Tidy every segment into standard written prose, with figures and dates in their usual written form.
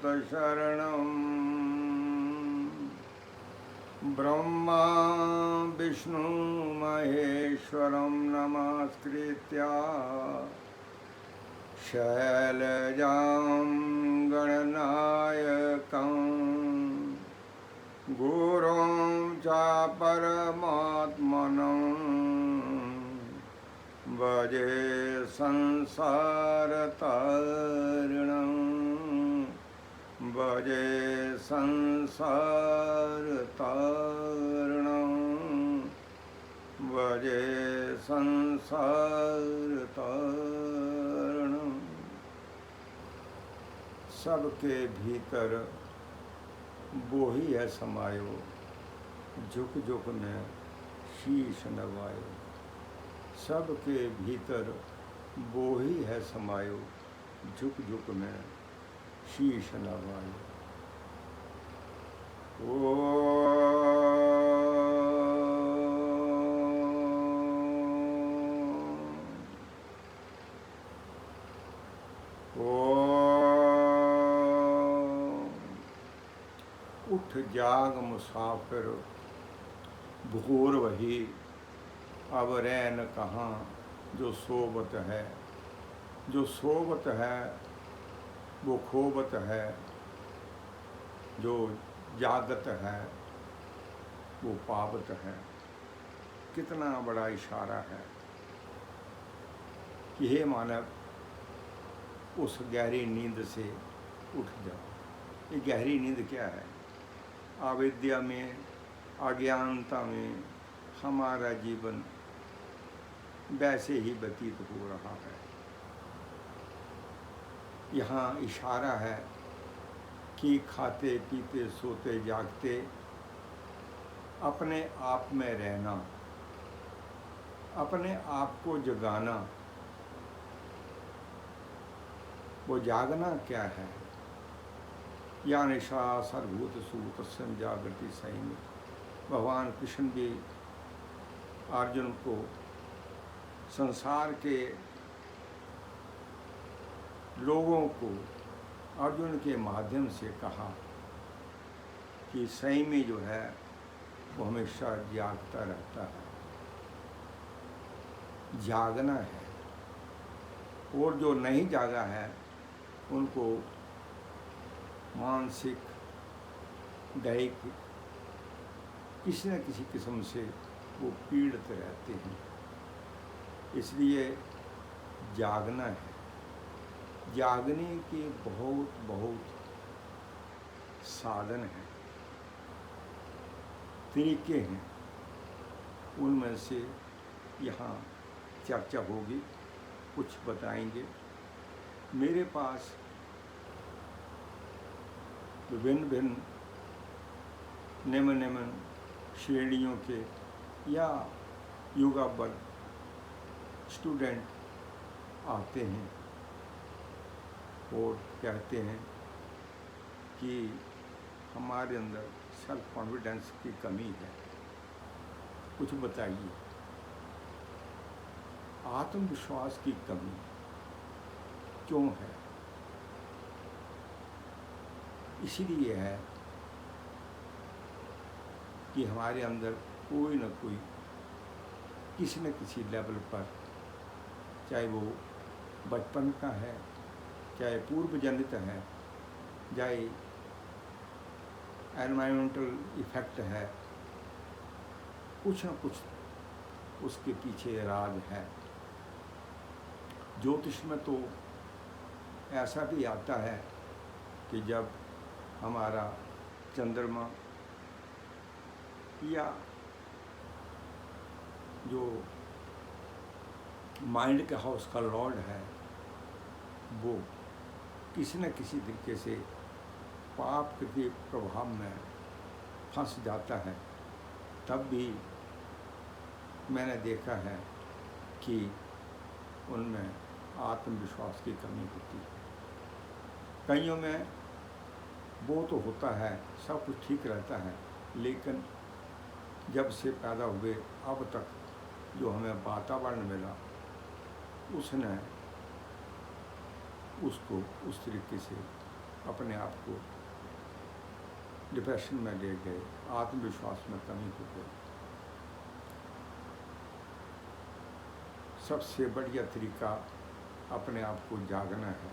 शरणं ब्रह्मा विष्णु महेश्वरं नमस्कृत्य शैलजां गणनायकं गुरुं च परमात्मनं भजे संसारतारिणं भजे संसारतारिणं भजे संसारतारिणं। सबके भीतर वो ही है समायो, झुक झुक में शीश नवायो। सबके भीतर वो ही है समायो, झुक झुक में शीश नवायो। ओ उठ जाग मुसाफिर भोर वही, अब रैन कहाँ जो सोबत है। जो सोबत है वो खोबत है, जो जागत है वो पावत है। कितना बड़ा इशारा है कि हे मानव, उस गहरी नींद से उठ जाओ। ये गहरी नींद क्या है? अविद्या में, अज्ञानता में हमारा जीवन वैसे ही व्यतीत हो रहा है। यहाँ इशारा है कि खाते पीते सोते जागते अपने आप में रहना, अपने आप को जगाना। वो जागना क्या है? या निशा सर्वभूत सूत संजागृति सही में भगवान कृष्ण भी अर्जुन को संसार के लोगों को अर्जुन के माध्यम से कहा कि संयमी जो है वो हमेशा जागता रहता है, जागना है। और जो नहीं जागा है उनको मानसिक दैहिक किसी न किसी किस्म से वो पीड़ित रहते हैं। इसलिए जागना है। जागने के बहुत बहुत साधन हैं, तरीके हैं। उनमें से यहाँ चर्चा होगी, कुछ बताएंगे। मेरे पास विभिन्न भिन्न निम्न निम्न श्रेणियों के या योगाबद्ध स्टूडेंट आते हैं और कहते हैं कि हमारे अंदर सेल्फ कॉन्फिडेंस की कमी है, कुछ बताइए। आत्मविश्वास की कमी क्यों है? इसीलिए है कि हमारे अंदर कोई न कोई किसी न किसी लेवल पर, चाहे वो बचपन का है, चाहे पूर्व जनित है, चाहे एनवायरमेंटल इफेक्ट है, कुछ न कुछ उसके पीछे राज है। ज्योतिष में तो ऐसा भी आता है कि जब हमारा चंद्रमा या जो माइंड के हाउस का लॉर्ड है वो किसी न किसी तरीके से पाप के प्रभाव में फंस जाता है, तब भी मैंने देखा है कि उनमें आत्मविश्वास की कमी होती है। कईयों में वो तो होता है, सब कुछ ठीक रहता है, लेकिन जब से पैदा हुए अब तक जो हमें वातावरण मिला उसने उसको उस तरीके से अपने आप को डिप्रेशन में ले गए, आत्मविश्वास में कमी हो गई। सबसे बढ़िया तरीका अपने आप को जागना है।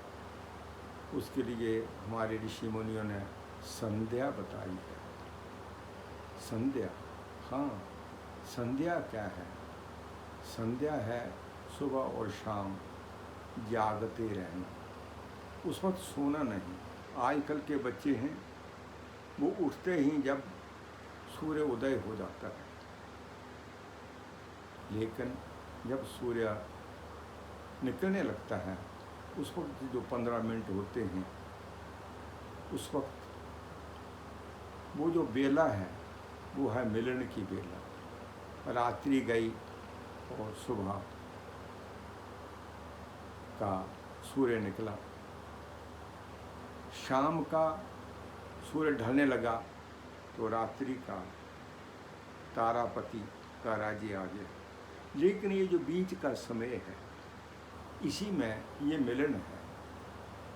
उसके लिए हमारे ऋषि मुनियों ने संध्या बताई है। संध्या, हाँ, संध्या क्या है? संध्या है सुबह और शाम जागते रहना, उस वक्त सोना नहीं। आजकल के बच्चे हैं, वो उठते ही जब सूर्य उदय हो जाता है, लेकिन जब सूर्य निकलने लगता है उस वक्त जो 15 मिनट होते हैं, उस वक्त वो जो बेला है वो है मिलन की बेला। रात्रि गई और सुबह का सूर्य निकला, शाम का सूर्य ढलने लगा तो रात्रि का तारापति का राज्य आ गया। लेकिन ये जो बीच का समय है, इसी में ये मिलन है,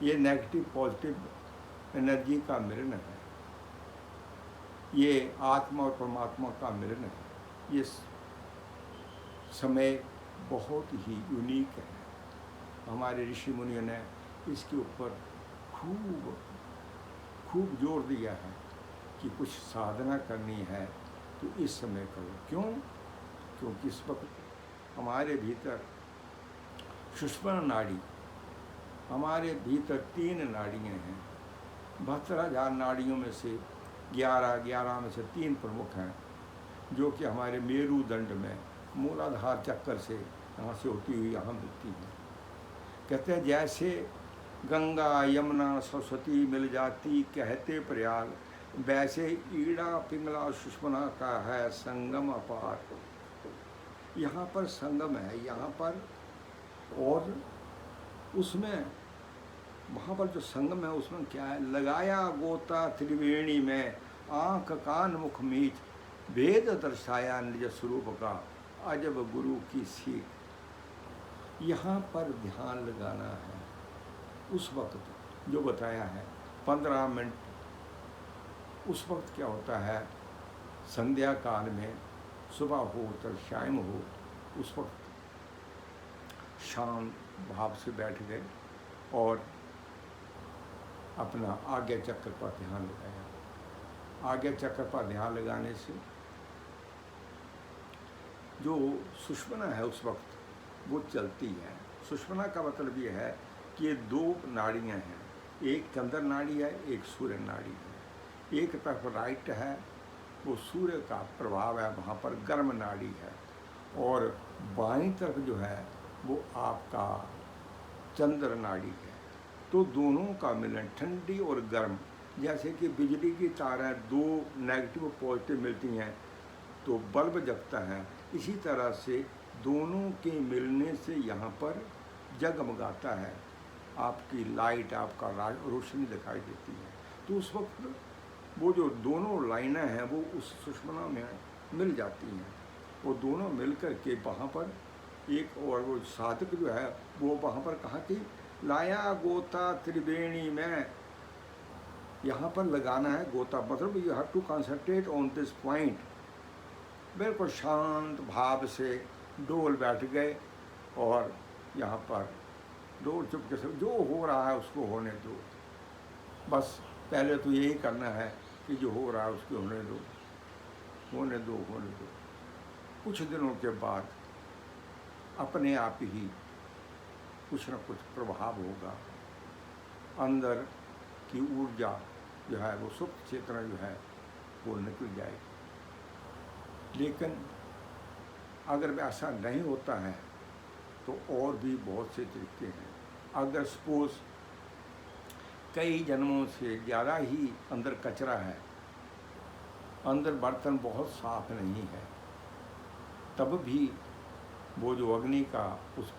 ये नेगेटिव पॉजिटिव एनर्जी का मिलन है, ये आत्मा और परमात्मा का मिलन है। ये समय बहुत ही यूनिक है। हमारे ऋषि मुनियों ने इसके ऊपर खूब जोर दिया है कि कुछ साधना करनी है तो इस समय करो। क्यों? क्योंकि इस वक्त हमारे भीतर सुषुम्ना नाड़ी, हमारे भीतर 3 नाड़ियाँ हैं। 72,000 नाड़ियों में से 11 में से 3 प्रमुख हैं, जो कि हमारे मेरुदंड में मूलाधार चक्कर से यहाँ से होती हुई यहाँ मिलती हैं। कहते हैं जैसे गंगा यमुना सरस्वती मिल जाती कहते प्रयाग, वैसे ईड़ा पिंगला सुषुम्ना का है संगम अपार। यहाँ पर संगम है, यहाँ पर, और उसमें वहाँ पर जो संगम है उसमें क्या है? लगाया गोता त्रिवेणी में, आँख कान मुख मीच, भेद दर्शाया निज स्वरूप का, अजब गुरु की सीख। यहाँ पर ध्यान लगाना है। उस वक्त जो बताया है 15 मिनट, उस वक्त क्या होता है? संध्या काल में, सुबह हो तो शाम हो, उस वक्त शांत भाव से बैठ गए और अपना आज्ञा चक्र पर ध्यान लगाया। आज्ञा चक्र पर ध्यान लगाने से जो सुषुम्ना है उस वक्त वो चलती है। सुषुम्ना का मतलब ये है कि ये 2 नाड़ियाँ हैं, एक चंद्र नाड़ी है, एक सूर्य नाड़ी है। एक तरफ राइट है, वो सूर्य का प्रभाव है, वहाँ पर गर्म नाड़ी है, और बाईं तरफ जो है वो आपका चंद्र नाड़ी है। तो दोनों का मिलन, ठंडी और गर्म, जैसे कि बिजली की तारें 2 नेगेटिव पॉजिटिव मिलती हैं तो बल्ब जगता है, इसी तरह से दोनों के मिलने से यहाँ पर जगमगाता है, आपकी लाइट, आपका रोशनी दिखाई देती है। तो उस वक्त वो जो दोनों लाइनें हैं वो उस सुषुम्ना में मिल जाती हैं। वो दोनों मिल कर के वहाँ पर एक, और वो साधक जो है वो वहाँ पर कहा कि लाया गोता त्रिवेणी में, यहाँ पर लगाना है गोता, मतलब you have to concentrate on this point. बिल्कुल शांत भाव से डोल बैठ गए और यहाँ पर डोल चुपके से जो हो रहा है उसको होने दो। बस पहले तो यही करना है कि जो हो रहा है उसको होने दो, होने दो, होने दो। कुछ दिनों के बाद अपने आप ही कुछ न कुछ प्रभाव होगा, अंदर की ऊर्जा जो है वो सुप्त चेतना जो है वो निकल जाएगी। लेकिन अगर ऐसा नहीं होता है तो और भी बहुत से तरीके हैं। अगर सपोज कई जन्मों से ज़्यादा ही अंदर कचरा है, अंदर बर्तन बहुत साफ नहीं है, तब भी वो जो अग्नि का, उस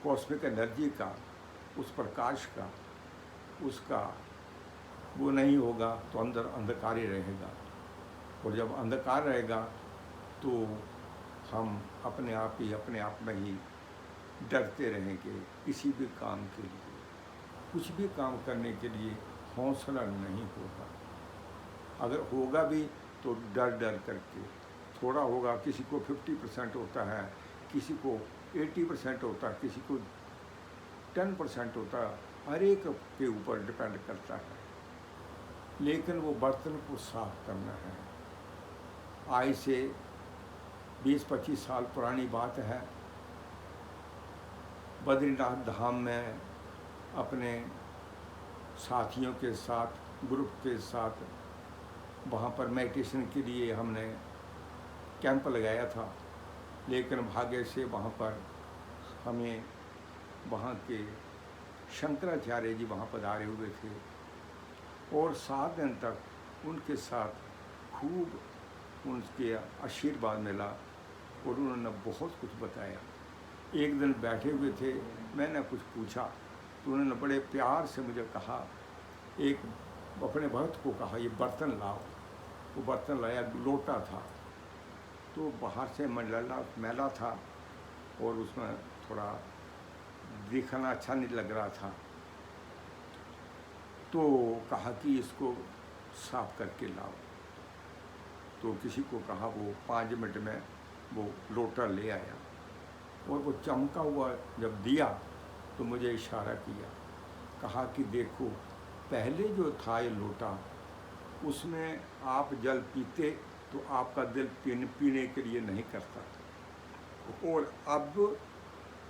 कॉस्मिक एनर्जी का, उस प्रकाश का, उसका वो नहीं होगा तो अंदर अंधकार ही रहेगा। और जब अंधकार रहेगा तो हम अपने आप में ही डरते रहेंगे किसी भी काम के लिए। कुछ भी काम करने के लिए हौसला नहीं होगा। अगर होगा भी तो डर डर करके, थोड़ा होगा, किसी को 50% होता है, किसी को 80% होता है, किसी को 10% होता है, हर एक के ऊपर डिपेंड करता है। लेकिन वो बर्तन को साफ करना है। आज से 20-25 साल पुरानी बात है, बद्रीनाथ धाम में अपने साथियों के साथ, ग्रुप के साथ, वहाँ पर मेडिटेशन के लिए हमने कैंप लगाया था। लेकिन भाग्य से वहाँ पर हमें वहाँ के शंकराचार्य जी वहाँ पधारे हुए थे और 7 दिन तक उनके साथ खूब उनके आशीर्वाद मिला और उन्होंने बहुत कुछ बताया। एक दिन बैठे हुए थे, मैंने कुछ पूछा तो उन्होंने बड़े प्यार से मुझे कहा, एक अपने भक्त को कहा, ये बर्तन लाओ। वो बर्तन लाया, लोटा था, तो बाहर से मैला था और उसमें थोड़ा दिखना अच्छा नहीं लग रहा था। तो कहा कि इसको साफ करके लाओ। तो किसी को कहा, वो 5 मिनट में वो लोटा ले आया और वो चमका हुआ जब दिया तो मुझे इशारा किया, कहा कि देखो, पहले जो था ये लोटा, उसमें आप जल पीते तो आपका दिल पीने के लिए नहीं करता, और अब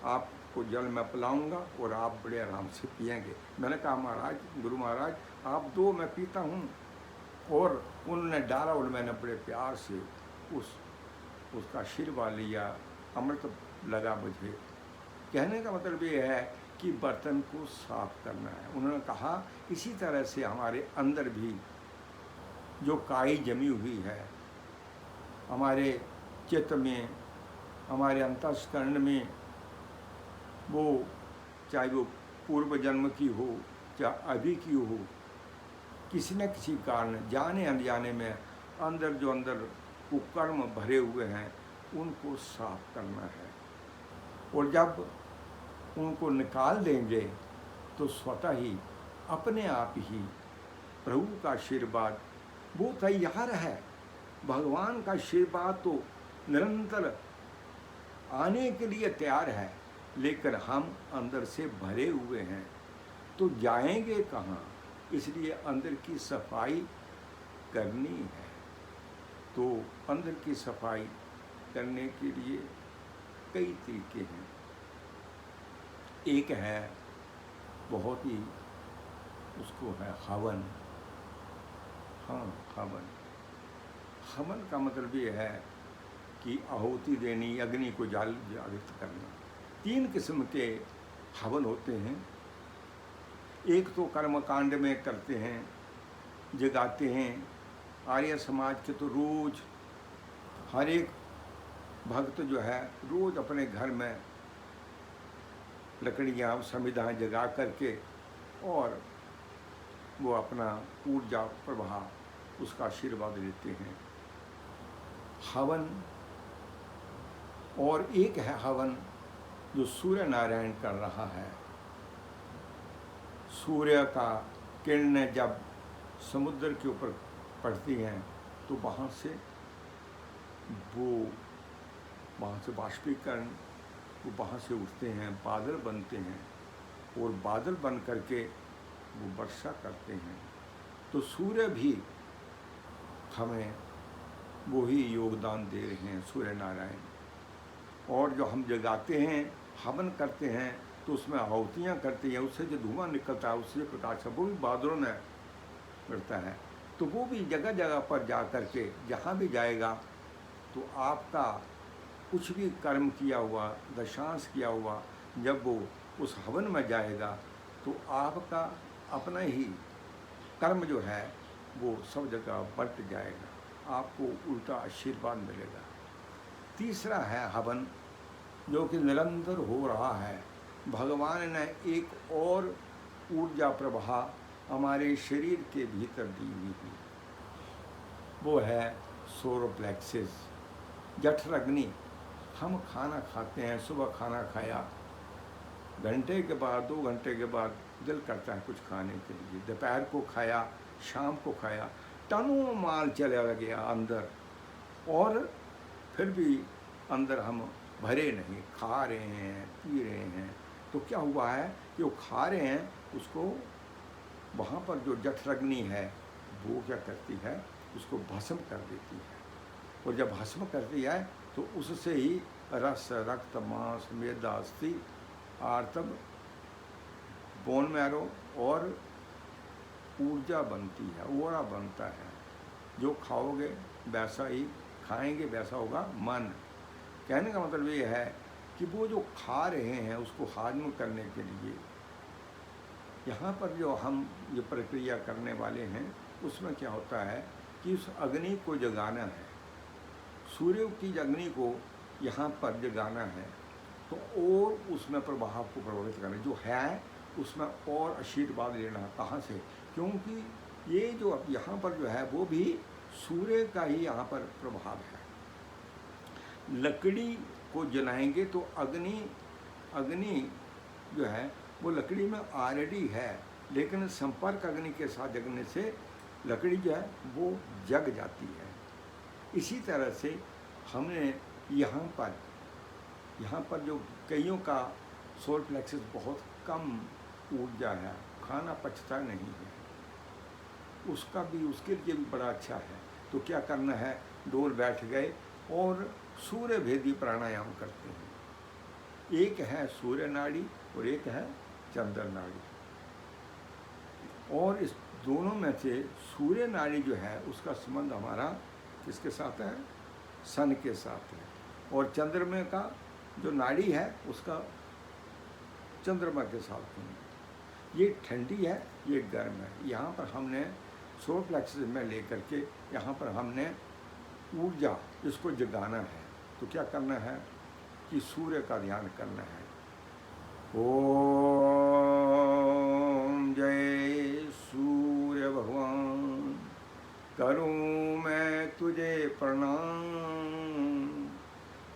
आपको जल मैं पिलाऊंगा और आप बड़े आराम से पिएंगे। मैंने कहा, महाराज, गुरु महाराज, आप दो, मैं पीता हूँ। और उन्होंने डाला और मैंने बड़े प्यार से उसका आशीर्वाद लिया, अमृत लगा मुझे। कहने का मतलब ये है कि बर्तन को साफ करना है। उन्होंने कहा इसी तरह से हमारे अंदर भी जो काई जमी हुई है, हमारे चित्त में, हमारे अंतःकरण में, वो चाहे वो पूर्व जन्म की हो चाहे अभी की हो, किसी न किसी कारण जाने अनजाने में अंदर जो अंदर कुकर्म भरे हुए हैं उनको साफ करना है। और जब उनको निकाल देंगे तो स्वतः ही अपने आप ही प्रभु का आशीर्वाद वो तैयार है। भगवान का आशीर्वाद तो निरंतर आने के लिए तैयार है, लेकिन हम अंदर से भरे हुए हैं तो जाएंगे कहाँ। इसलिए अंदर की सफाई करनी है। तो अंदर की सफाई करने के लिए कई तरीके हैं। एक है बहुत ही, उसको है हवन। हाँ, हवन। हवन का मतलब ये है कि आहुति देनी, अग्नि को जागृत करना। 3 किस्म के हवन होते हैं। एक तो कर्मकांड में करते हैं, जगाते हैं। आर्य समाज के तो रोज हर एक भक्त जो है रोज अपने घर में लकड़ियाँ समिधाएँ जगा करके और वो अपना ऊर्जा प्रवाह उसका आशीर्वाद लेते हैं। हवन। और एक है हवन जो सूर्य नारायण कर रहा है। सूर्य का किरणें जब समुद्र के ऊपर पड़ती हैं तो वहाँ से बाष्पीकरण, वो वहाँ से उठते हैं, बादल बनते हैं और बादल बन करके वो वर्षा करते हैं। तो सूर्य भी हमें वही योगदान दे रहे हैं, सूर्य नारायण। और जो हम जगाते हैं, हवन करते हैं, तो उसमें आहुतियाँ करते हैं, उससे जो धुआं निकलता है, उससे प्रकाश वो भी बादलों में करता है। तो वो भी जगह जगह पर जा कर के जहाँ भी जाएगा तो आपका कुछ भी कर्म किया हुआ, दशांश किया हुआ, जब वो उस हवन में जाएगा तो आपका अपना ही कर्म जो है वो सब जगह बंट जाएगा, आपको उल्टा आशीर्वाद मिलेगा। तीसरा है हवन जो कि निरंतर हो रहा है। भगवान ने एक और ऊर्जा प्रवाह हमारे शरीर के भीतर दी हुई है, वो है सोलर प्लेक्सिस, जठर अग्नि। हम खाना खाते हैं, सुबह खाना खाया, घंटे के बाद 2 घंटे के बाद दिल करता है कुछ खाने के लिए। दोपहर को खाया, शाम को खाया, टनों माल चला गया अंदर, और फिर भी अंदर हम भरे नहीं, खा रहे हैं, पी रहे हैं। तो क्या हुआ है कि वो खा रहे हैं, उसको वहाँ पर जो जठराग्नि है वो क्या करती है, उसको भस्म कर देती है। और जब भस्म करती है तो उससे ही रस, रक्त, मांस, मेदा, अस्थि, आर्तव, बोन मैरो और ऊर्जा बनती है, ओरा बनता है। जो खाओगे वैसा ही खाएंगे, वैसा होगा मन। कहने का मतलब ये है कि वो जो खा रहे हैं उसको हाजम करने के लिए यहाँ पर जो हम ये प्रक्रिया करने वाले हैं, उसमें क्या होता है कि उस अग्नि को जगाना है, सूर्य की अग्नि को यहाँ पर जगाना है। तो और उसमें प्रभाव को प्रभावित करना जो है, उसमें और आशीर्वाद लेना। कहाँ से? क्योंकि ये जो अब यहाँ पर जो है वो भी सूर्य का ही यहाँ पर प्रभाव है। लकड़ी को जलाएंगे तो अग्नि जो है वो लकड़ी में ऑलरेडी है, लेकिन संपर्क अग्नि के साथ जगने से लकड़ी जो है वो जग जाती है। इसी तरह से हमने यहाँ पर जो कईयों का सोलर प्लेक्सस बहुत कम ऊर्जा है, खाना पचता नहीं है, उसके लिए भी बड़ा अच्छा है। तो क्या करना है, डोल बैठ गए और सूर्य भेदी प्राणायाम करते हैं। एक है सूर्य नाड़ी और एक है चंद्र नाड़ी, और इस दोनों में से सूर्य नाड़ी जो है उसका संबंध हमारा किसके साथ है? सन के साथ है। और चंद्रमा का जो नाड़ी है उसका चंद्रमा के साथ है। ये ठंडी है, ये गर्म है। यहाँ पर हमने सोलर प्लेक्सस में लेकर के यहाँ पर हमने ऊर्जा इसको जगाना है। तो क्या करना है कि सूर्य का ध्यान करना है। ओम जय सूर्य भगवान, करूं मैं तुझे प्रणाम,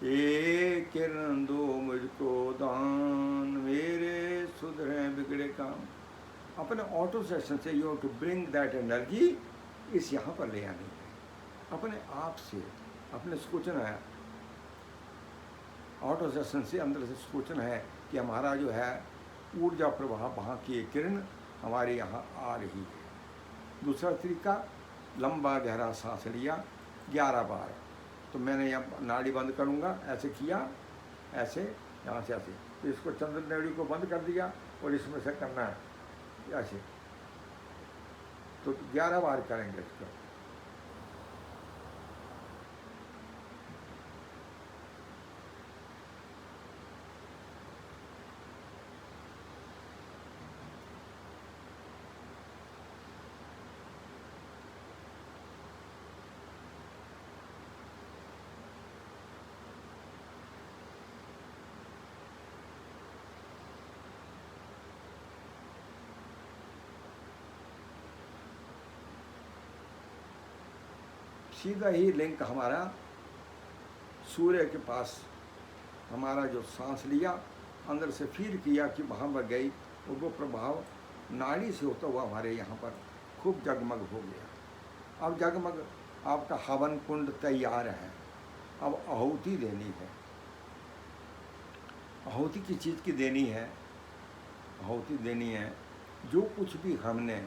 एक किरण दो मुझको दान, मेरे सुधरे बिगड़े काम। अपने ऑटो सेशन से you have to bring that energy, इस यहाँ पर ले आनी है अपने आप से। अपने सोचना है, ऑटो सेशन से अंदर से सोचना है कि हमारा जो है ऊर्जा प्रवाह, वहाँ की किरण हमारे यहाँ आ रही है। दूसरा तरीका, लंबा गहरा सांस लिया 11 बार। तो मैंने यहाँ नाड़ी बंद करूँगा, ऐसे किया, ऐसे यहाँ से ऐसे, तो इसको चंद्र नाड़ी को बंद कर दिया और इसमें से करना है ऐसे। तो 11 बार करेंगे इसको। सीधा ही लिंक हमारा सूर्य के पास, हमारा जो सांस लिया अंदर से फील किया कि वहाँ पर गई, और वो प्रभाव नाड़ी से होता हुआ हमारे यहाँ पर खूब जगमग हो गया। अब जगमग आपका हवन कुंड तैयार है। अब आहुति देनी है। आहुति किस चीज़ की देनी है? आहुति देनी है जो कुछ भी हमने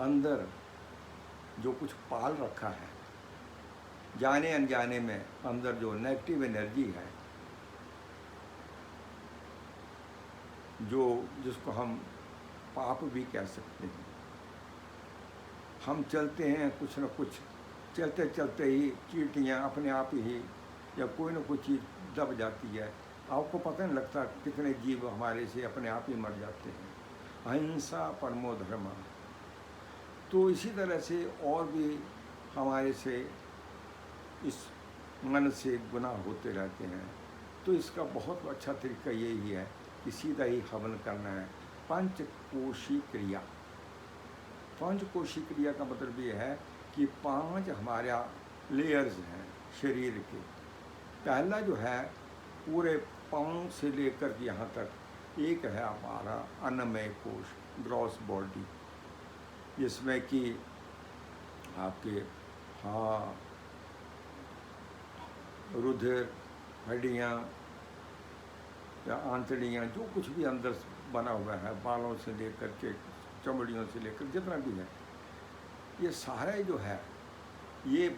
अंदर जो कुछ पाल रखा है, जाने अनजाने में अंदर जो नेगेटिव एनर्जी है, जो जिसको हम पाप भी कह सकते हैं। हम चलते हैं कुछ न कुछ, चलते चलते ही चींटियाँ अपने आप ही या कोई न कोई चीज़ दब जाती है। आपको पता नहीं लगता कितने जीव हमारे से अपने आप ही मर जाते हैं। अहिंसा परमो धर्म। तो इसी तरह से और भी हमारे से इस मन से गुनाह होते रहते हैं। तो इसका बहुत अच्छा तरीका यही है कि सीधा ही हवन करना है। पंचकोशी क्रिया। पंचकोशी क्रिया का मतलब ये है कि 5 हमारा लेयर्स हैं शरीर के। पहला जो है पूरे पाँव से लेकर के यहाँ तक एक है हमारा अन्नमय कोश, ग्रॉस बॉडी, जिसमें कि आपके हाँ रुधिर, हड्डियाँ या आंतड़ियाँ, जो कुछ भी अंदर बना हुआ है, बालों से लेकर के चमड़ियों से लेकर जितना भी है, ये सारा जो है, ये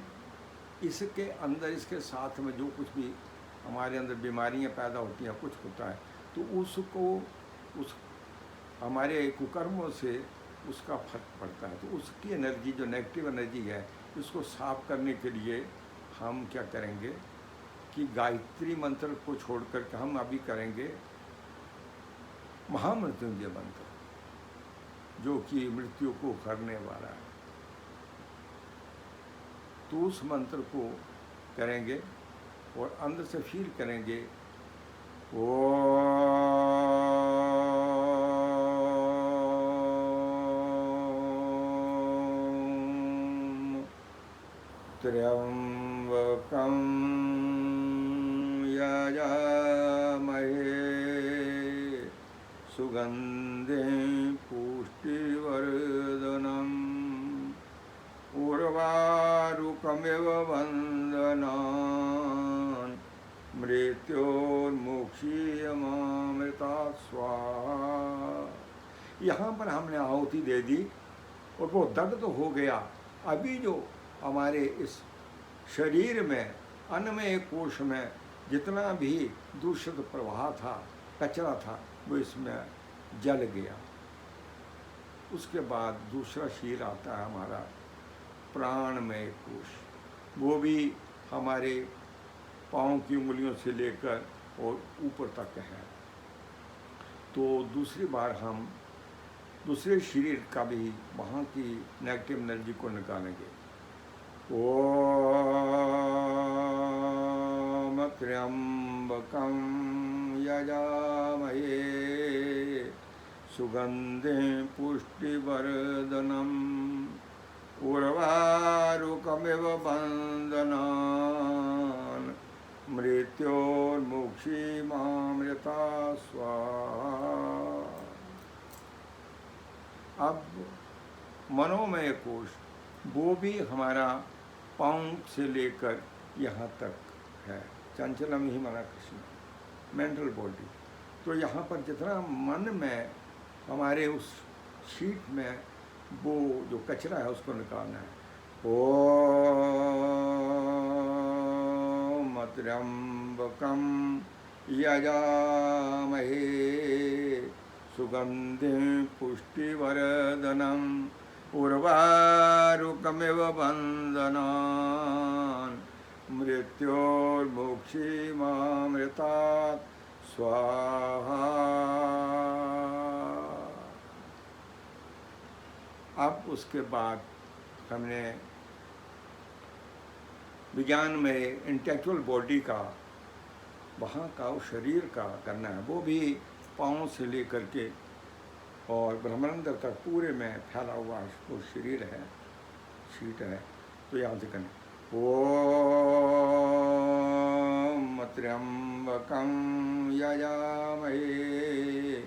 इसके अंदर, इसके साथ में जो कुछ भी हमारे अंदर बीमारियां पैदा होती हैं, कुछ होता है, तो उसको उस हमारे कुकर्मों से उसका फर्क पड़ता है। तो उसकी एनर्जी, जो नेगेटिव एनर्जी है, इसको साफ करने के लिए हम क्या करेंगे कि गायत्री मंत्र को छोड़ करके हम अभी करेंगे महामृत्युंजय मंत्र, जो कि मृत्यु को करने वाला है। तो उस मंत्र को करेंगे और अंदर से फील करेंगे, ओम त्र्यंबकं यजामहे सुगंधिं पुष्टिवर्धनम् उर्वारुकमिव वन्दनान् मृत्योर्मुक्षीयमामृता स्वाहा। यहाँ पर हमने आहुति दे दी और वो दग्ध तो हो गया। अभी जो हमारे इस शरीर में, अन्नमय कोश में जितना भी दूषित प्रवाह था, कचरा था, वो इसमें जल गया। उसके बाद दूसरा शीर आता है हमारा प्राणमय कोश, वो भी हमारे पाँव की उंगलियों से लेकर और ऊपर तक है। तो दूसरी बार हम दूसरे शरीर का भी वहाँ की नेगेटिव एनर्जी को निकालेंगे। ओम त्र्यंबकं यजामहे सुगंधिं पुष्टिवर्धनम् उर्वारुकमिव वन्दनान् मृत्योर्मुक्षीयमामृता स्वाहा। अब मनोमय कोश, वो भी हमारा पाँव से लेकर यहाँ तक है, चंचलम ही मना कृष्ण, मेंटल बॉडी। तो यहाँ पर जितना मन में हमारे उस शीट में वो जो कचरा है उसको निकालना है। ओम त्र्यंबकं यजामहे सुगंधिं पुष्टिवर्धनम् उर्वारुकमिव वन्दनान् मृत्योर्मुक्षीयमामृतात् स्वाहा। अब उसके बाद हमने विज्ञान में इंटेलेक्चुअल बॉडी का, वहाँ का उस शरीर का करना है, वो भी पाँव से लेकर के और ब्रह्मांड तक पूरे में फैला हुआ वो शरीर है, शीट है। तो यहाँ से करें ओम त्र्यंबकं यजामहे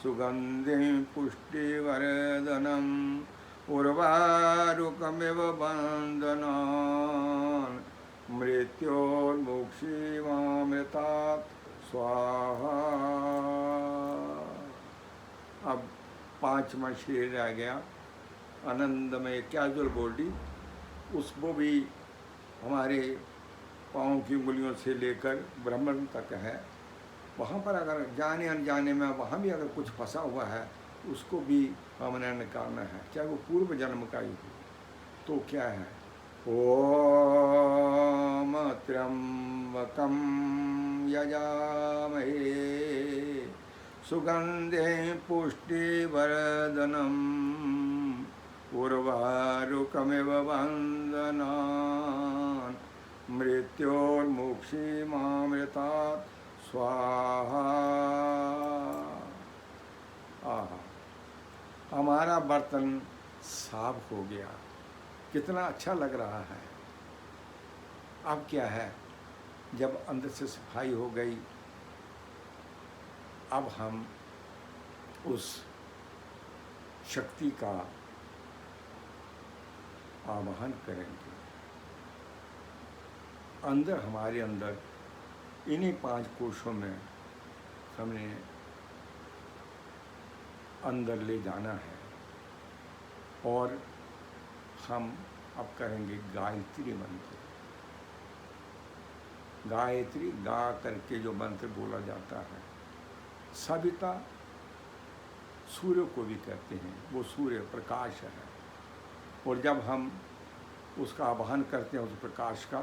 सुगंधिं पुष्टिवर्धनम् उर्वारुकमिव वन्दनान् मृत्योर्मुक्षीयमामृतात् स्वाहा। अब पांचवा शरीर रह गया आनंदमय कैजुअल बॉडी। उसको भी हमारे पाँव की उंगलियों से लेकर ब्रह्मांड तक है। वहाँ पर अगर जाने अनजाने में वहाँ भी अगर कुछ फंसा हुआ है, उसको भी हमने निकालना है, चाहे वो पूर्व जन्म का ही हो। तो क्या है, ओम त्र्यंबकं यजामहे सुगंधिं पुष्टिवर्धनम् उर्वारुकमिव वन्दनान् मृत्योर्मुक्षीयमामृतात् स्वाहा। हमारा बर्तन साफ हो गया, कितना अच्छा लग रहा है। अब क्या है, जब अंदर से सफाई हो गई अब हम उस शक्ति का आवाहन करेंगे। अंदर, हमारे अंदर इन्हीं 5 कोशों में हमने अंदर ले जाना है और हम अब करेंगे गायत्री मंत्र। गायत्री गा करके जो मंत्र बोला जाता है, सविता सूर्य को भी कहते हैं, वो सूर्य प्रकाश है। और जब हम उसका आवाहन करते हैं उस प्रकाश का,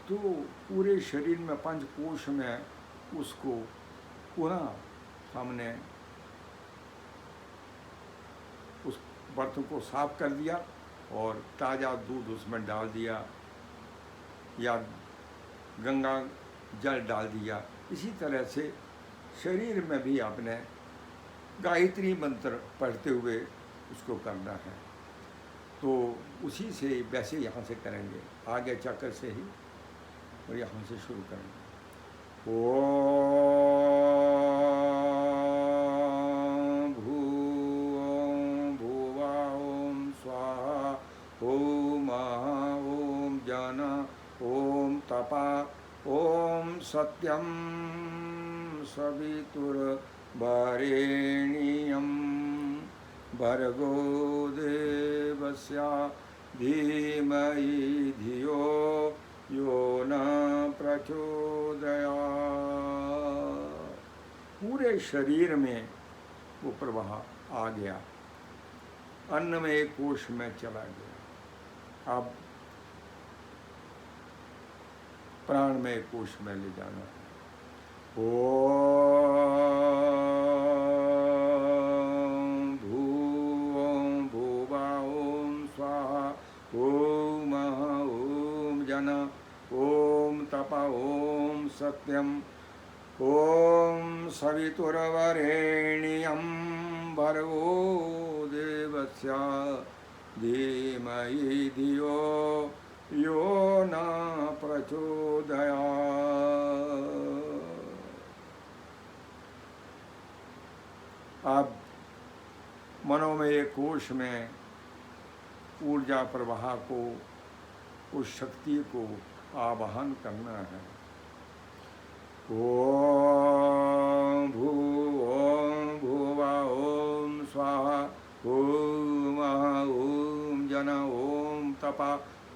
तो पूरे शरीर में 5 कोश में उसको पुनः हमने उस बर्तन को साफ कर दिया और ताज़ा दूध उसमें डाल दिया या गंगा जल डाल दिया। इसी तरह से शरीर में भी आपने गायत्री मंत्र पढ़ते हुए उसको करना है। तो उसी से वैसे यहाँ से करेंगे, आगे चक्र से ही, और यहाँ से शुरू करेंगे। ओम भूओम भुवा ओम स्वाहा ओम महा ओम जन ओम तपा ओम सत्यम सवितुर्वरेण्यं भर्गो देवस्य धीमहि धियो यो न प्रचोदयात्। पूरे शरीर में वो प्रवाह आ गया, अन्नमय कोश में चला गया। अब प्राणमय कोश में ले जाना है। ओम भूओम भुवा ओम स्वाहा ओम महा ओम जन ओम तपा ओम सत्यम ओम सवितुर्वरेण्यं भर्गो देवस्य धीमहि धियो यो न प्रचोदयात्। अब मनोमय कोश में ऊर्जा प्रवाह को, उस शक्ति को आवाहन करना है। ओम भुवा ओम स्वाहा ओम महा ओम जन ओम तपा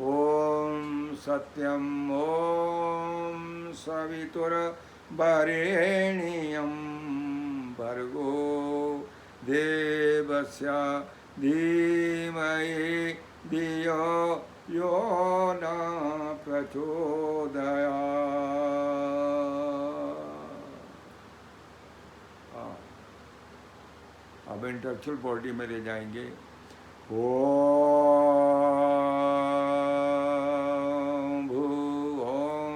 ओम सत्यम ओम सवितुर्वरेण्यं भर्गो देवस्य धीमहि धियो यो न प्रचोदयात्। अब इंटेलेक्चुअल बॉडी में ले जाएंगे। ओम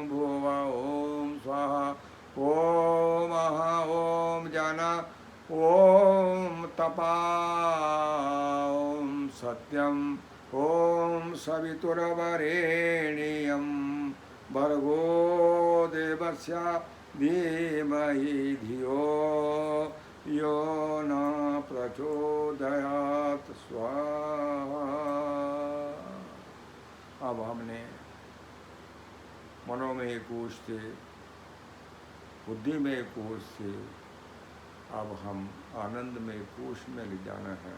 भुवा ओम स्वाहा ओम महा ओम जन ओम तपा ओम सत्यम ओम सवितुर्वरेण्यं भर्गो देवस्य धीमहि धियो यो न प्रचोदयात् स्वाहा। अब हमने मनोमय कोश से, बुद्धिमय कोश से अब हम आनंदमय कोश में ले जाना है।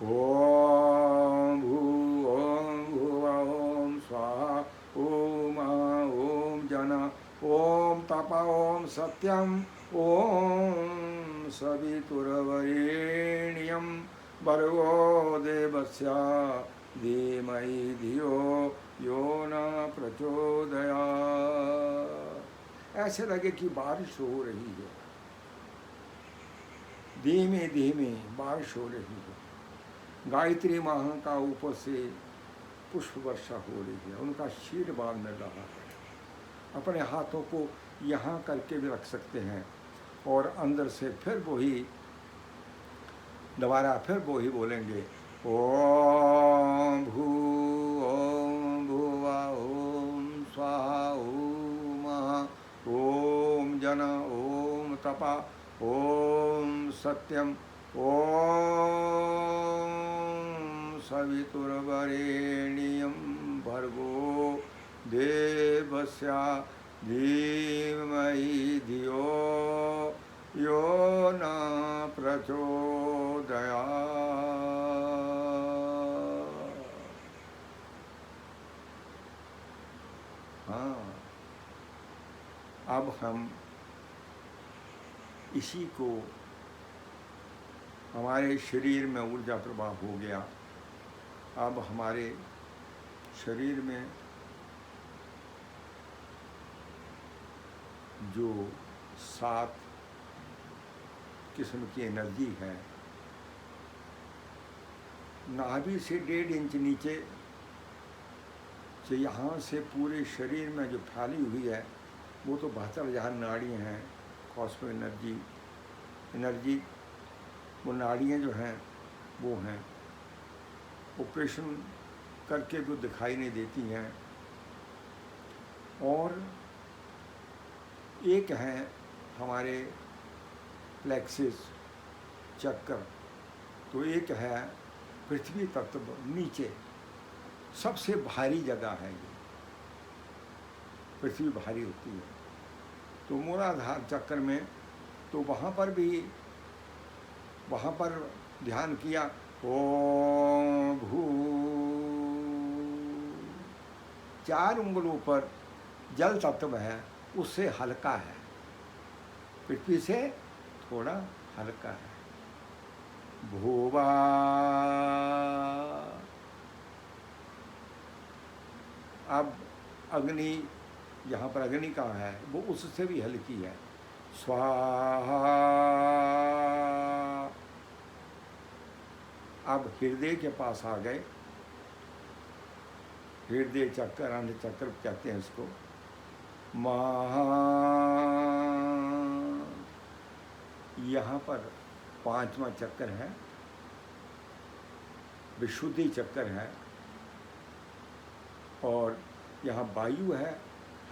ओम भुवा ओम स्वाहा ओम महा ओम जन ओम तपा ओम सत्यम ओम सवितुर्वरेण्यं भर्गो देवस्य धीमहि धियो यो न प्रचोदयात्। ऐसे लगे कि बारिश हो रही है, धीमे धीमे बारिश हो रही है। गायत्री माँ का ऊपर से पुष्प वर्षा हो रही है, उनका आशीर्वाद मिल रहा है। अपने हाथों को यहाँ करके भी रख सकते हैं और अंदर से फिर वही दोबारा फिर वही बोलेंगे। ओम भुवा ओम स्वाहा ओम महा ओम जन ओम तपा ओम सत्यम ओम सवितुर्वरेण्यं भर्गो देवस्य धीमहि धियो यो न प्रचोदयात्। हाँ, अब हम इसी को, हमारे शरीर में ऊर्जा प्रवाह हो गया। अब हमारे शरीर में जो 7 किस्म की एनर्जी है, नाभि से 1.5 इंच नीचे से यहाँ से पूरे शरीर में जो फैली हुई है वो तो 72,000 नाड़ियाँ हैं। कॉस्मो एनर्जी वो नाड़ियाँ जो हैं वो हैं, ऑपरेशन करके भी दिखाई नहीं देती हैं। और एक है हमारे प्लेक्सिस चक्कर, तो एक है पृथ्वी तत्व नीचे, सबसे भारी जगह है ये, पृथ्वी भारी होती है। तो मूलाधार चक्कर में तो वहाँ पर ध्यान किया ओम भू, 4 उंगलों पर जल तत्व है, उससे हल्का है, पृथ्वी से थोड़ा हल्का है। भूवा, अब अग्नि, यहाँ पर अग्नि कहाँ है, वो उससे भी हल्की है। स्वाहा, अब हृदय के पास आ गए, हृदय चक्कर, अंध चक्कर कहते हैं इसको। महा, यहाँ पर 5वां चक्कर है, विशुद्धि चक्कर है। और यहाँ वायु है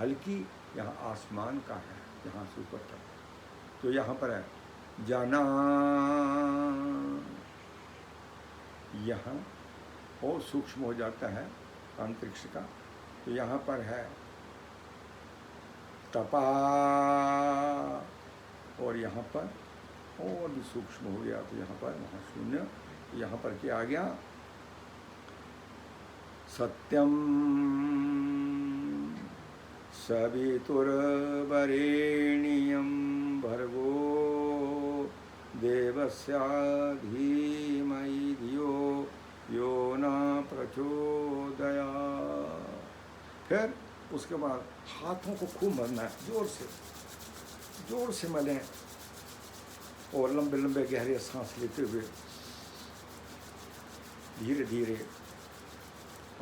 हल्की, यहाँ आसमान का है, यहाँ से ऊपर तक। तो यहाँ पर है जाना, यहाँ और सूक्ष्म हो जाता है अंतरिक्ष का। तो यहाँ पर है तपा, और यहाँ पर और भी सूक्ष्म हो गया। तो यहाँ पर महाशून्य, यहाँ पर क्या आ गया, सत्यम सवितुर्वरेण्यं भर्गो देवस्य धीमहि धियो यो न प्रचोदयात्। फिर उसके बाद हाथों को खूब मलना है, जोर से मलें, और लंबे लंबे गहरे सांस लेते हुए धीरे धीरे,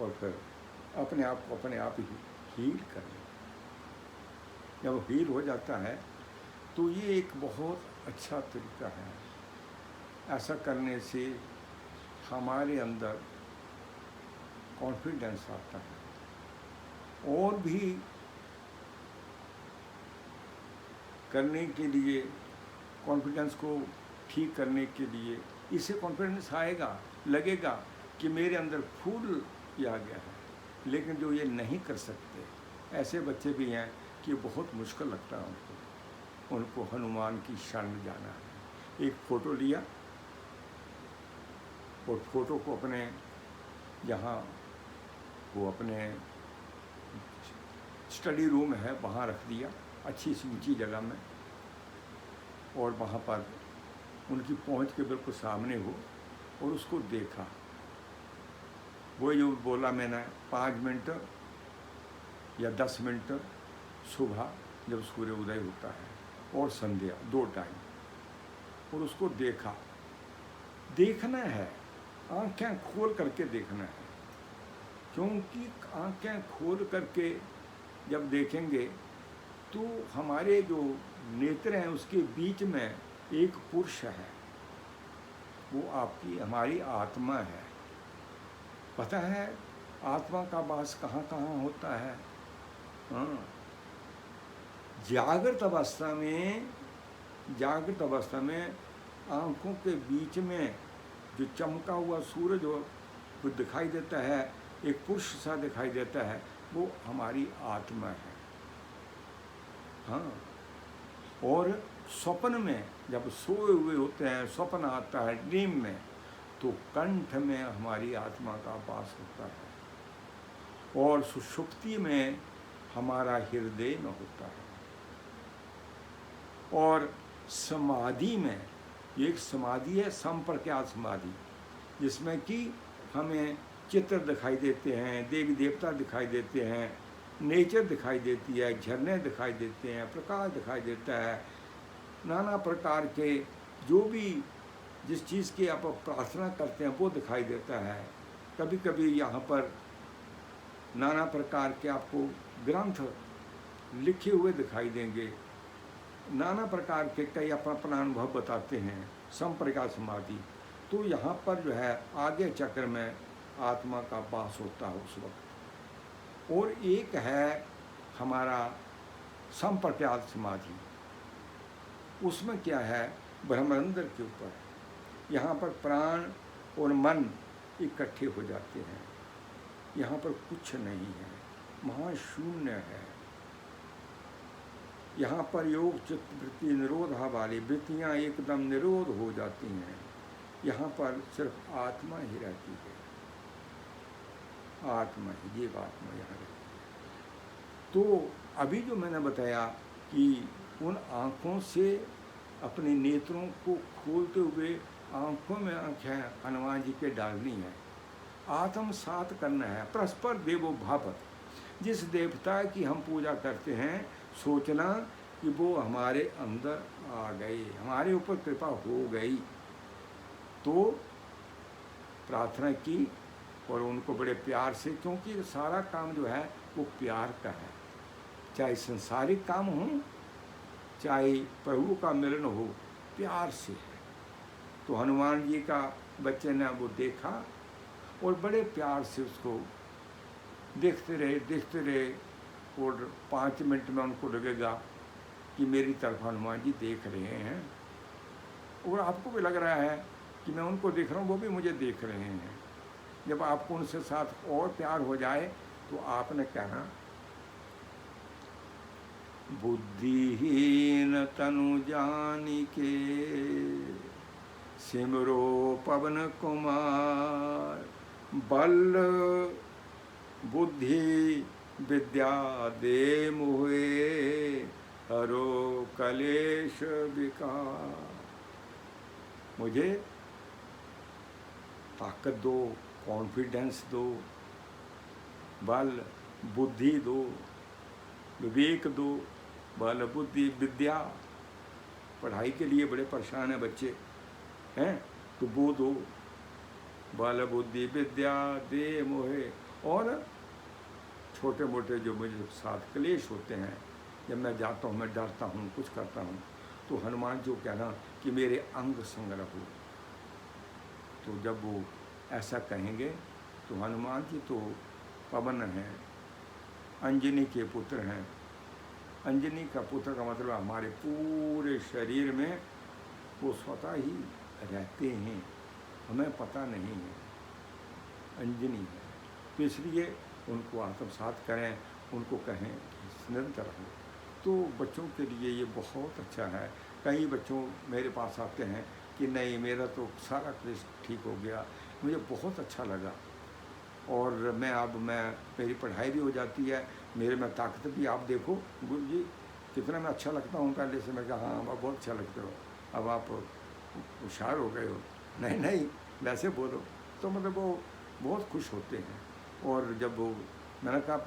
और फिर अपने आप को अपने आप ही हील कर लें। जब हील हो जाता है तो ये एक बहुत अच्छा तरीका है। ऐसा करने से हमारे अंदर कॉन्फिडेंस आता है, और भी करने के लिए, कॉन्फिडेंस को ठीक करने के लिए, इससे कॉन्फिडेंस आएगा, लगेगा कि मेरे अंदर फूल आ गया है। लेकिन जो ये नहीं कर सकते, ऐसे बच्चे भी हैं कि बहुत मुश्किल लगता है उनको हनुमान की शरण में जाना है। एक फ़ोटो लिया और फ़ोटो को अपने जहाँ वो अपने स्टडी रूम है वहाँ रख दिया, अच्छी सी ऊँची जगह में, और वहाँ पर उनकी पहुँच के बिल्कुल सामने हो, और उसको देखा। वो जो बोला मैंने 5 मिनट या 10 मिनट सुबह जब सूर्य उदय होता है, और संध्या, 2 टाइम, और उसको देखा। देखना है, आँखें खोल करके देखना है, क्योंकि आँखें खोल करके जब देखेंगे तो हमारे जो नेत्र हैं उसके बीच में एक पुरुष है, वो आपकी हमारी आत्मा है। पता है आत्मा का वास कहाँ कहाँ होता है? हाँ, जागृत अवस्था में जागृत अवस्था में आँखों के बीच में जो चमका हुआ सूरज वो दिखाई देता है, एक पुरुष सा दिखाई देता है, वो हमारी आत्मा है। हाँ, और स्वप्न में जब सोए हुए होते हैं, स्वप्न आता है ड्रीम में, तो कंठ में हमारी आत्मा का वास होता है और सुषुप्ति में हमारा हृदय में होता है। और समाधि में, एक समाधि है संप्रज्ञात समाधि, जिसमें कि हमें चित्र दिखाई देते हैं, देवी देवता दिखाई देते हैं, नेचर दिखाई देती है, झरने दिखाई देते हैं, प्रकाश दिखाई देता है, नाना प्रकार के जो भी जिस चीज़ की आप प्रार्थना करते हैं वो दिखाई देता है। कभी कभी यहाँ पर नाना प्रकार के आपको ग्रंथ लिखे हुए दिखाई देंगे, नाना प्रकार के कई अपना अनुभव बताते हैं, संप्रज्ञात समाधि। तो यहाँ पर जो है आगे चक्र में आत्मा का वास होता है उस वक्त। और एक है हमारा संप्रज्ञात समाधि, उसमें क्या है, ब्रह्मांड के ऊपर यहाँ पर प्राण और मन इकट्ठे हो जाते हैं, यहाँ पर कुछ नहीं है, महाशून्य है। यहाँ पर योग चित्त वृत्ति निरोधा वाली वृत्तियाँ एकदम निरोध हो जाती हैं। यहाँ पर सिर्फ आत्मा ही रहती है, आत्मा ही, जीव आत्मा यहाँ रहती है। तो अभी जो मैंने बताया कि उन आँखों से अपने नेत्रों को खोलते हुए आँखों में आँखें हनुमान जी के डालनी है, आत्मसात करना है, परस्पर देवो भावत। जिस देवता की हम पूजा करते हैं, सोचना कि वो हमारे अंदर आ गए, हमारे ऊपर कृपा हो गई, तो प्रार्थना की और उनको बड़े प्यार से, क्योंकि सारा काम जो है वो प्यार का है, चाहे संसारिक काम हो चाहे प्रभु का मिलन हो, प्यार से है। तो हनुमान जी का बच्चे ने वो देखा और बड़े प्यार से उसको देखते रहे और 5 मिनट में उनको लगेगा कि मेरी तरफ हनुमान जी देख रहे हैं, और आपको भी लग रहा है कि मैं उनको देख रहा हूँ, वो भी मुझे देख रहे हैं। जब आपको उनसे साथ और प्यार हो जाए तो आपने कहना, बुद्धिहीन तनु जानिके सिमरो पवन कुमार, बल बुद्धि विद्या दे मोहे, हरो कलेश विकार। मुझे ताकत दो, कॉन्फिडेंस दो, बल बुद्धि दो, विवेक दो, बल बुद्धि विद्या। पढ़ाई के लिए बड़े परेशान हैं बच्चे हैं, तो वो दो, बल बुद्धि विद्या दे मोहे। और छोटे मोटे जो मुझे साथ क्लेश होते हैं, जब मैं जाता हूँ, मैं डरता हूँ, कुछ करता हूँ, तो हनुमान जी को कहना कि मेरे अंग संग रहो। तो जब वो ऐसा कहेंगे तो हनुमान जी तो पवन हैं, अंजनी के पुत्र हैं। अंजनी का पुत्र का मतलब हमारे पूरे शरीर में वो स्वतः ही रहते हैं, हमें पता नहीं है, अंजनी है। तो इसलिए उनको आत्मसात करें, उनको कहें कि निरंतर रहो। तो बच्चों के लिए ये बहुत अच्छा है। कई बच्चों मेरे पास आते हैं कि नहीं, मेरा तो सारा क्लेश ठीक हो गया, मुझे बहुत अच्छा लगा, और मैं मेरी पढ़ाई भी हो जाती है, मेरे में ताकत भी, आप देखो गुरु जी कितना मैं अच्छा लगता हूँ। पहले से मैं कहा हाँ आप बहुत अच्छा लगते हो, अब आप होशियार हो गए हो। नहीं नहीं वैसे बोलो, तो मतलब वो बहुत खुश होते हैं। और जब वो, मैंने कहा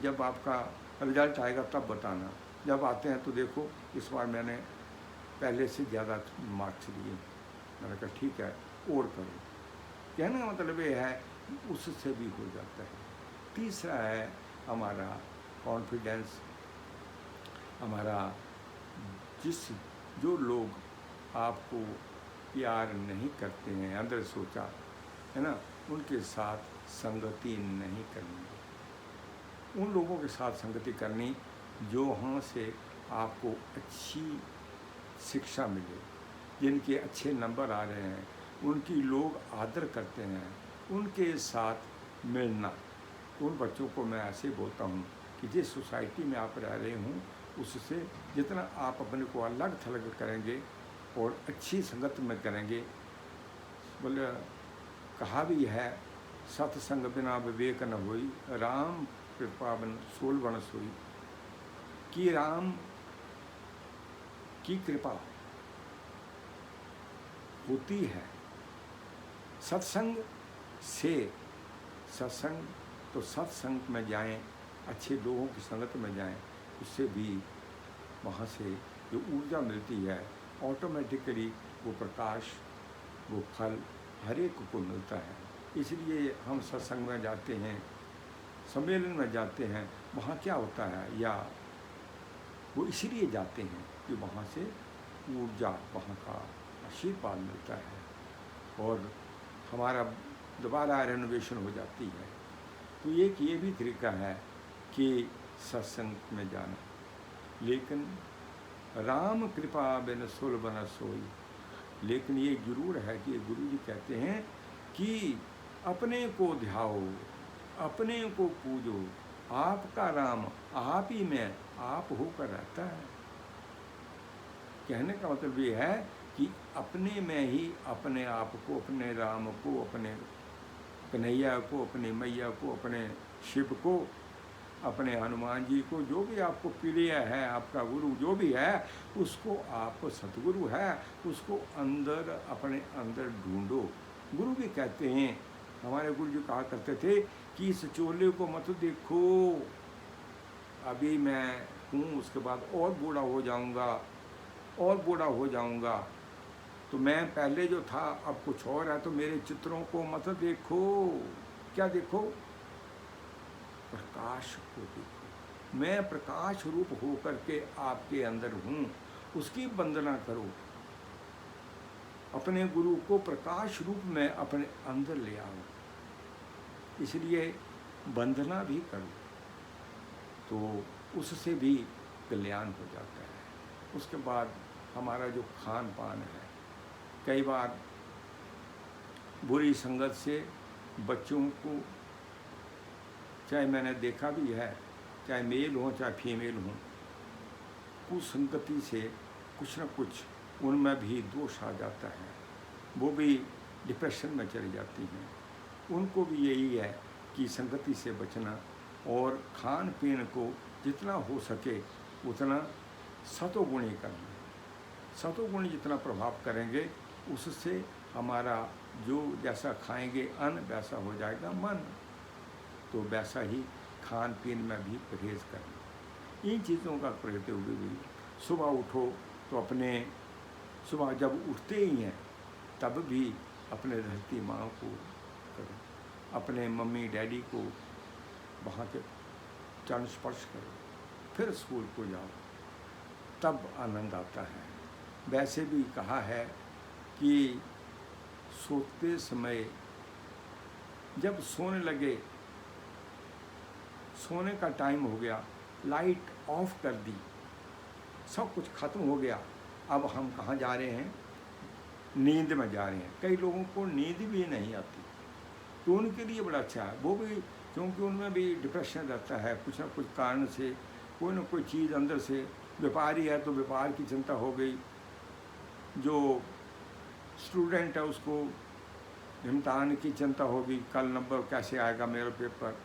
जब आपका रिजल्ट आएगा तब बताना, जब आते हैं तो देखो इस बार मैंने पहले से ज़्यादा मार्क्स लिए। मैंने कहा ठीक है और करो। कहने का मतलब ये है उससे भी हो जाता है। तीसरा है हमारा कॉन्फिडेंस, हमारा जो लोग आपको प्यार नहीं करते हैं, अंदर सोचा है ना, उनके साथ संगति नहीं करनी। उन लोगों के साथ संगति करनी जो हाँ से आपको अच्छी शिक्षा मिले, जिनके अच्छे नंबर आ रहे हैं, उनकी लोग आदर करते हैं, उनके साथ मिलना। उन बच्चों को मैं ऐसे बोलता हूँ कि जिस सोसाइटी में आप रह रहे हों, उससे जितना आप अपने को अलग थलग करेंगे और अच्छी संगत में करेंगे, बोले कहा भी है, सत्संग बिना विवेक न होई, राम कृपा बिन सोल बन सोई, कि राम की कृपा होती है सत्संग से। सत्संग तो सत्संग में जाएं, अच्छे लोगों की संगत में जाएं, उससे भी वहाँ से जो ऊर्जा मिलती है, ऑटोमेटिकली वो प्रकाश, वो फल हर एक को मिलता है। इसलिए हम सत्संग में जाते हैं, सम्मेलन में जाते हैं, वहाँ क्या होता है, या वो इसलिए जाते हैं कि वहाँ से ऊर्जा, वहाँ का आशीर्वाद मिलता है और हमारा दोबारा रेनोवेशन हो जाती है। तो एक ये भी तरीका है कि सत्संग में जाना। लेकिन राम कृपा बिन सुल बन सोई, लेकिन ये जरूर है कि गुरु जी कहते हैं कि अपने को ध्याओ, अपने को पूजो, आपका राम आप ही में आप होकर रहता है। कहने का मतलब ये है कि अपने में ही अपने आप को, अपने राम को, अपने कन्हैया को, अपने मैया को, अपने शिव को, अपने हनुमान जी को, जो भी आपको प्रिय है, आपका गुरु जो भी है, उसको आप सतगुरु है, उसको अंदर, अपने अंदर ढूंढो। गुरु भी कहते हैं, हमारे गुरु जी कहा करते थे कि इस चोले को मत देखो, अभी मैं हूँ, उसके बाद और बूढ़ा हो जाऊँगा, और बूढ़ा हो जाऊँगा, तो मैं पहले जो था अब कुछ और है, तो मेरे चित्रों को मत देखो। क्या देखो? प्रकाश को देखो। मैं प्रकाश रूप होकर के आपके अंदर हूँ, उसकी वंदना करो। अपने गुरु को प्रकाश रूप में अपने अंदर ले आओ, इसलिए वंदना भी करो, तो उससे भी कल्याण हो जाता है। उसके बाद हमारा जो खान पान है, कई बार बुरी संगत से बच्चों को, चाहे मैंने देखा भी है, चाहे मेल हो चाहे फीमेल हो, कुसंगति से कुछ न कुछ उनमें भी दोष आ जाता है, वो भी डिप्रेशन में चली जाती हैं। उनको भी यही है कि संगति से बचना और खान पीन को जितना हो सके उतना सतोगुणी करना। सतोगुणी जितना प्रभाव करेंगे, उससे हमारा जो जैसा खाएंगे अन्न वैसा हो जाएगा मन, तो वैसा ही खान पीन में भी परहेज़ करना। इन चीज़ों का करते हुए भी सुबह उठो तो अपने, सुबह जब उठते ही हैं तब भी अपने धरती माँ को करो, अपने मम्मी डैडी को वहाँ के चरण स्पर्श करो, फिर स्कूल को जाओ, तब आनंद आता है। वैसे भी कहा है कि सोते समय जब सोने लगे, सोने का टाइम हो गया, लाइट ऑफ कर दी, सब कुछ खत्म हो गया, अब हम कहाँ जा रहे हैं? नींद में जा रहे हैं। कई लोगों को नींद भी नहीं आती, तो उनके लिए बड़ा अच्छा है वो भी, क्योंकि उनमें भी डिप्रेशन रहता है, कुछ ना कुछ कारण से, कोई ना कोई चीज़ अंदर से। व्यापारी है तो व्यापार की चिंता हो गई, जो स्टूडेंट है उसको इम्तहान की चिंता होगी, कल नंबर कैसे आएगा मेरा पेपर।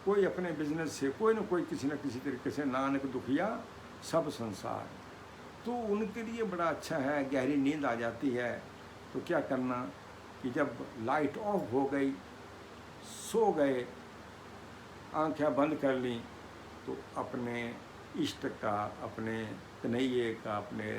कोई अपने बिजनेस से, कोई ना कोई किसी न किसी तरीके से, नानक दुखिया सब संसार, तो उनके लिए बड़ा अच्छा है। गहरी नींद आ जाती है, तो क्या करना कि जब लाइट ऑफ हो गई, सो गए, आंखें बंद कर लीं, तो अपने इष्ट का, अपने कन्हैये का, अपने